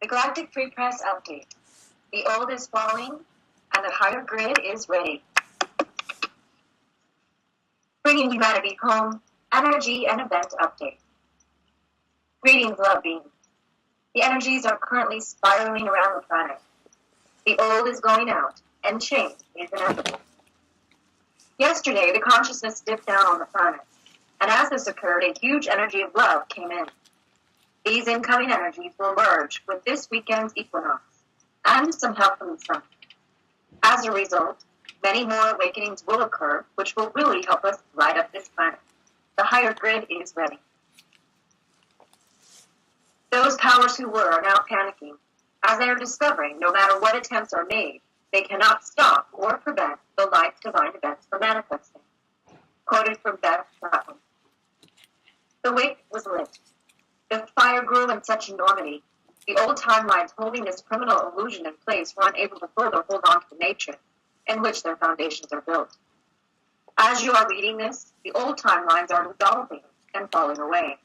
The Galactic Free Press update. The old is falling, and the higher grid is ready. Bringing humanity home, energy and event update. Greetings, love beings. The energies are currently spiraling around the planet. The old is going out, and change is inevitable. Yesterday, the consciousness dipped down on the planet, and as this occurred, a huge energy of love came in. These incoming energies will merge with this weekend's equinox, and some help from the sun. As a result, many more awakenings will occur, which will really help us light up this planet. The higher grid is ready. Those powers who were are now panicking, as they are discovering no matter what attempts are made, they cannot stop or prevent the light's divine events from manifesting. Quoted from Beth Chapman. The wick was lit. The fire grew in such enormity. The old timelines holding this criminal illusion in place were unable to further hold on to the nature in which their foundations are built. As you are reading this, the old timelines are dissolving and falling away.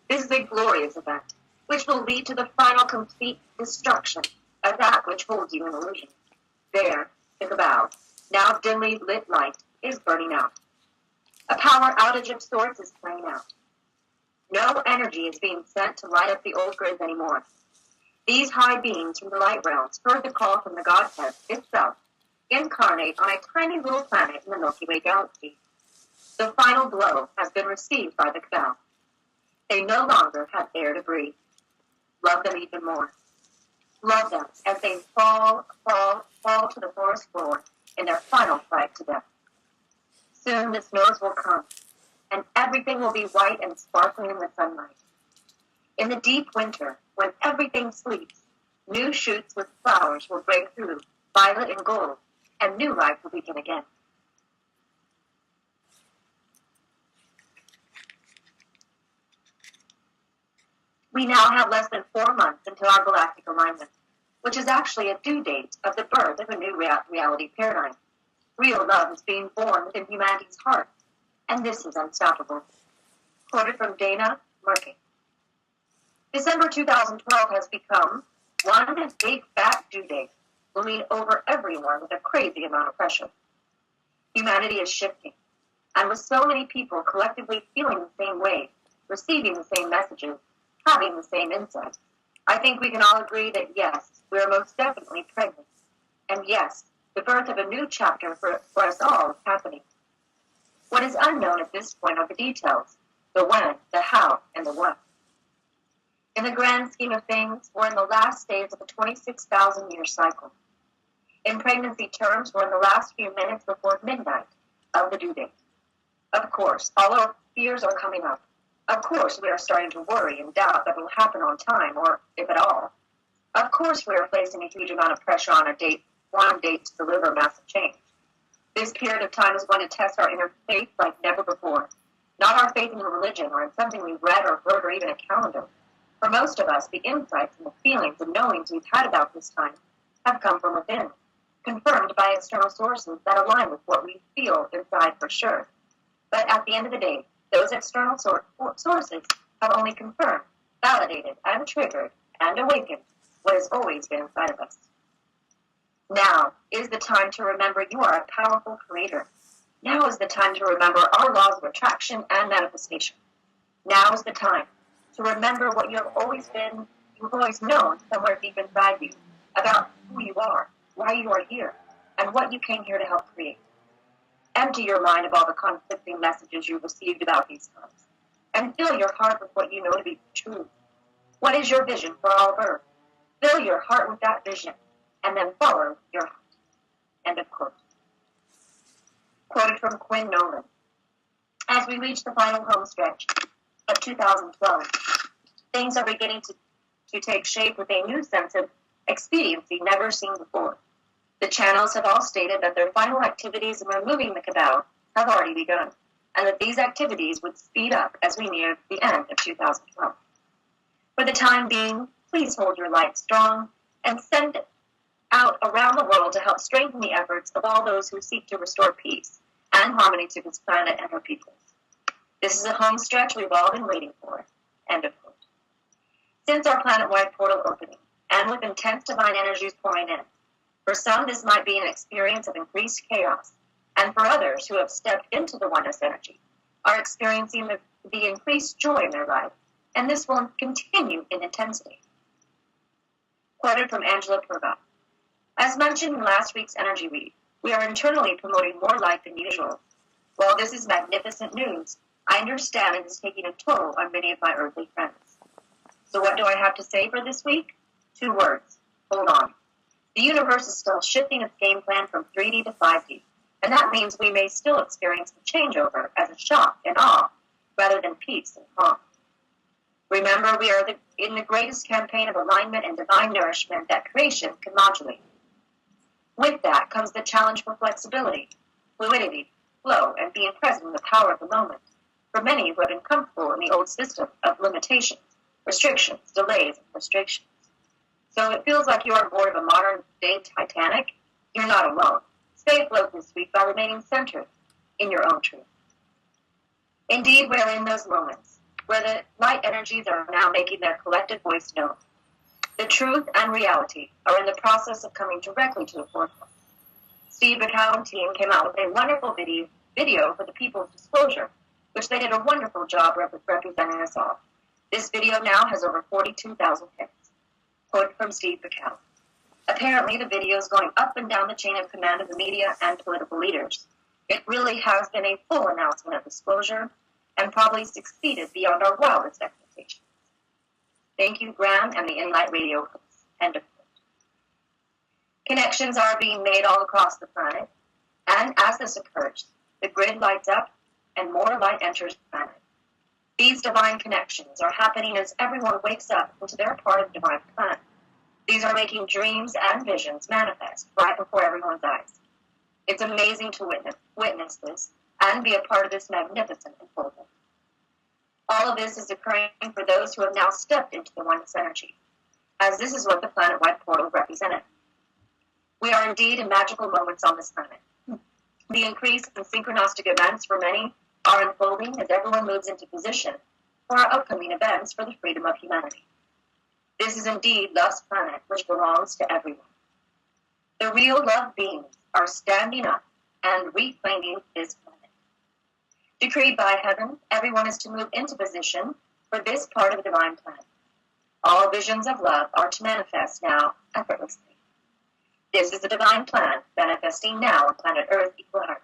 This is a glorious event, which will lead to the final complete destruction of that which holds you in illusion. There, the cabal, now dimly lit light, is burning out. A power outage of sorts is playing out. No energy is being sent to light up the old grids anymore. These high beings from the light realms heard the call from the Godhead itself, incarnate on a tiny little planet in the Milky Way galaxy. The final blow has been received by the cabal. They no longer have air to breathe. Love them even more. Love them as they fall to the forest floor in their final flight to death. Soon the snows will come, and everything will be white and sparkling in the sunlight. In the deep winter, when everything sleeps, new shoots with flowers will break through, violet and gold, and new life will begin again. We now have less than 4 months until our galactic alignment, which is actually a due date of the birth of a new reality paradigm. Real love is being born within humanity's heart, and this is unstoppable. Quoted from Dana Murphy. December 2012 has become one big fat due date, looming over everyone with a crazy amount of pressure. Humanity is shifting, and with so many people collectively feeling the same way, receiving the same messages, having the same insight, I think we can all agree that yes, we are most definitely pregnant. And yes, the birth of a new chapter for us all is happening. What is unknown at this point are the details, the when, the how, and the what. In the grand scheme of things, we're in the last days of a 26,000-year cycle. In pregnancy terms, we're in the last few minutes before midnight of the due date. Of course, all our fears are coming up. Of course, we are starting to worry and doubt that it will happen on time, or if at all. Of course, we are placing a huge amount of pressure on one date to deliver massive change. This period of time is going to test our inner faith like never before. Not our faith in a religion or in something we've read or heard or even a calendar. For most of us, the insights and the feelings and knowings we've had about this time have come from within, confirmed by external sources that align with what we feel inside for sure. But at the end of the day, those external sources have only confirmed, validated, and triggered, and awakened what has always been inside of us. Now is the time to remember you are a powerful creator. Now is the time to remember our laws of attraction and manifestation. Now is the time to remember what you've always known somewhere deep inside you about who you are, why you are here, and what you came here to help create. Empty your mind of all the conflicting messages you've received about these times, and fill your heart with what you know to be true. What is your vision for all of Earth? Fill your heart with that vision, and then follow your heart. End of quote. Quoted from Quinn Nolan. As we reach the final home stretch of 2012, things are beginning to take shape with a new sense of expediency never seen before. The channels have all stated that their final activities in removing the cabal have already begun, and that these activities would speed up as we near the end of 2012. For the time being, please hold your light strong and send it out around the world to help strengthen the efforts of all those who seek to restore peace and harmony to this planet and her peoples. This is a home stretch we've all been waiting for. End of quote. Since our planet-wide portal opening, and with intense divine energies pouring in. For some, this might be an experience of increased chaos, and for others who have stepped into the oneness energy, are experiencing the increased joy in their life, and this will continue in intensity. Quoted from Angela Purga. As mentioned in last week's energy read, we are internally promoting more light than usual. While this is magnificent news, I understand it is taking a toll on many of my earthly friends. So what do I have to say for this week? 2 words. Hold on. The universe is still shifting its game plan from 3D to 5D, and that means we may still experience the changeover as a shock and awe, rather than peace and calm. Remember, we are in the greatest campaign of alignment and divine nourishment that creation can modulate. With that comes the challenge for flexibility, fluidity, flow, and being present in the power of the moment. For many who have been comfortable in the old system of limitations, restrictions, delays, and frustrations. So it feels like you are aboard of a modern-day Titanic. You're not alone. Stay afloat this week by remaining centered in your own truth. Indeed, we're in those moments where the light energies are now making their collective voice known. The truth and reality are in the process of coming directly to the forefront. Steve Bacall and team came out with a wonderful video for the People's Disclosure, which they did a wonderful job representing us all. This video now has over 42,000 hits. Quote from Steve Bacall. Apparently, the video is going up and down the chain of command of the media and political leaders. It really has been a full announcement of disclosure and probably succeeded beyond our wildest expectations. Thank you, Graham and the Inlight Radio hosts. End of quote. Connections are being made all across the planet, and as this occurs, the grid lights up and more light enters the planet. These divine connections are happening as everyone wakes up into their part of the divine plan. These are making dreams and visions manifest right before everyone's eyes. It's amazing to witness this and be a part of this magnificent unfoldment. All of this is occurring for those who have now stepped into the oneness energy, as this is what the planet-wide portal represented. We are indeed in magical moments on this planet. The increase in synchronistic events for many are unfolding as everyone moves into position for our upcoming events for the freedom of humanity. This is indeed love's planet, which belongs to everyone. The real love beings are standing up and reclaiming this planet. Decreed by heaven, everyone is to move into position for this part of the divine plan. All visions of love are to manifest now effortlessly. This is the divine plan manifesting now on planet Earth equal heart.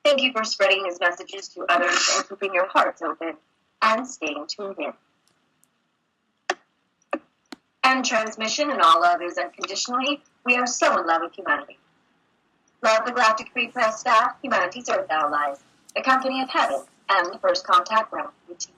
Thank you for spreading his messages to others and keeping your hearts open and staying tuned in. And transmission and all love is unconditionally. We are so in love with humanity. Love the Galactic Free Press staff, humanity's Earth allies, the company of heaven, and the First Contact Realm routine.